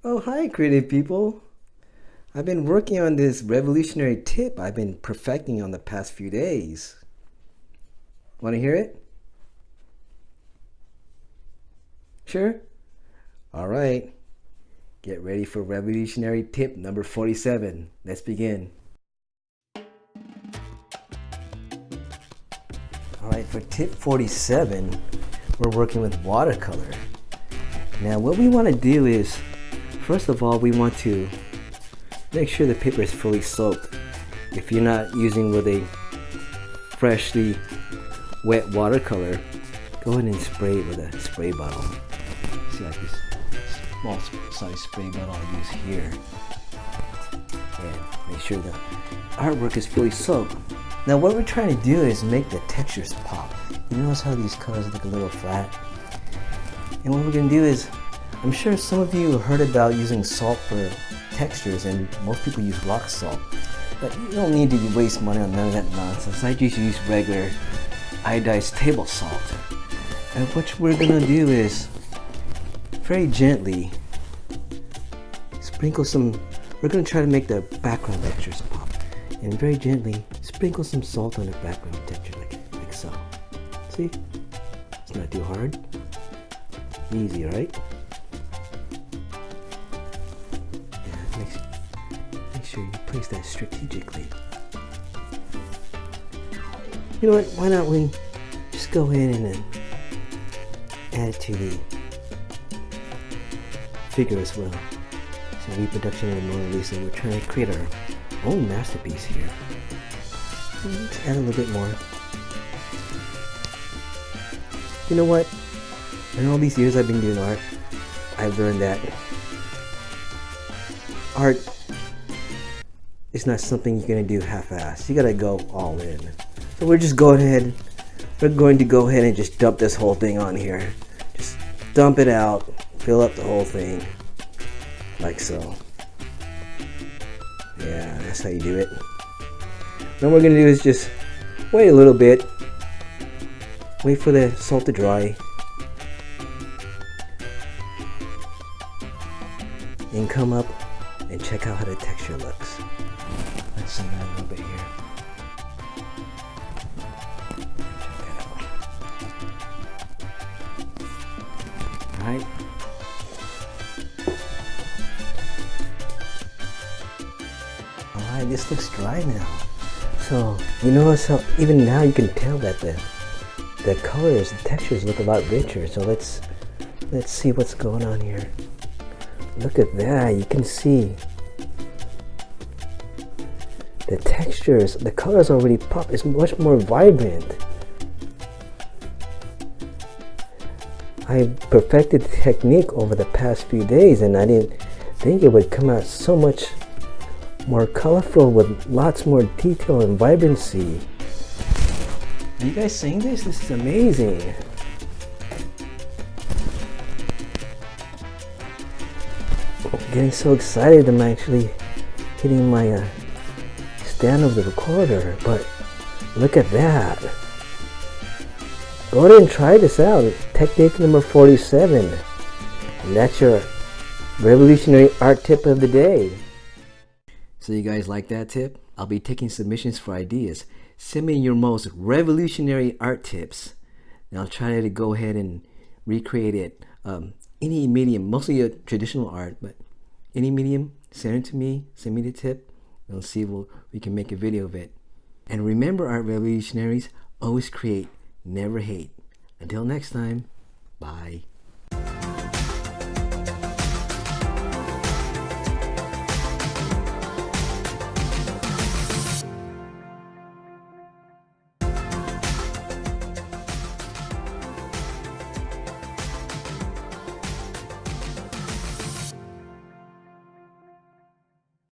Oh, hi, creative people. I've been working on this revolutionary tip I've been perfecting on the past few days. Want to hear it? Sure? All right. Get ready for revolutionary tip number 47. Let's begin. All right, for tip 47, we're working with watercolor. Now, what we want to do is, first of all, we want to make sure the paper is fully soaked. If you're not using with a freshly wet watercolor, go ahead and spray it with a spray bottle. See, like this small size spray bottle I use here. And make sure the artwork is fully soaked. Now what we're trying to do is make the textures pop. You notice how these colors look a little flat? And what we're going to do is, I'm sure some of you heard about using salt for textures, and most people use rock salt. But you don't need to waste money on none of that nonsense. I just use regular iodized table salt. And what we're going to do is very gently sprinkle some, we're going to try to make the background textures pop. And very gently sprinkle some salt on the background texture like so. See? It's not too hard. Easy, right? Make sure you place that strategically. You know what? Why not we just go ahead and then add it to the figure as well. So reproduction of the Mona Lisa. We're trying to create our own masterpiece here. Let's add a little bit more. You know what? In all these years I've been doing art, I've learned that art is not something you're going to do half-assed. You got to go all in. So we're going to go ahead and just dump this whole thing on here. Just dump it out, fill up the whole thing, like so. Yeah, that's how you do it. Then what we're going to do is just wait a little bit, wait for the salt to dry, and come up and check out how the texture looks. Let's zoom in a little bit here. Check that out. Alright. Alright, this looks dry now. So, you notice how even now you can tell that the colors, the textures look a lot richer. So let's see what's going on here. Look at that, you can see the textures, the colors already pop. It's much more vibrant. I perfected the technique over the past few days, and I didn't think it would come out so much more colorful with lots more detail and vibrancy. Are you guys seeing this? This is amazing. Getting so excited I'm actually hitting my stand of the recorder, but look at that. Go ahead and try this out. Technique number 47. And that's your revolutionary art tip of the day. So you guys like that tip? I'll be taking submissions for ideas. Send me your most revolutionary art tips, and I'll try to go ahead and recreate it. Any medium, mostly a traditional art, but any medium, send it to me, send me the tip, and we'll see if we can make a video of it. And remember, art revolutionaries, always create, never hate. Until next time, bye.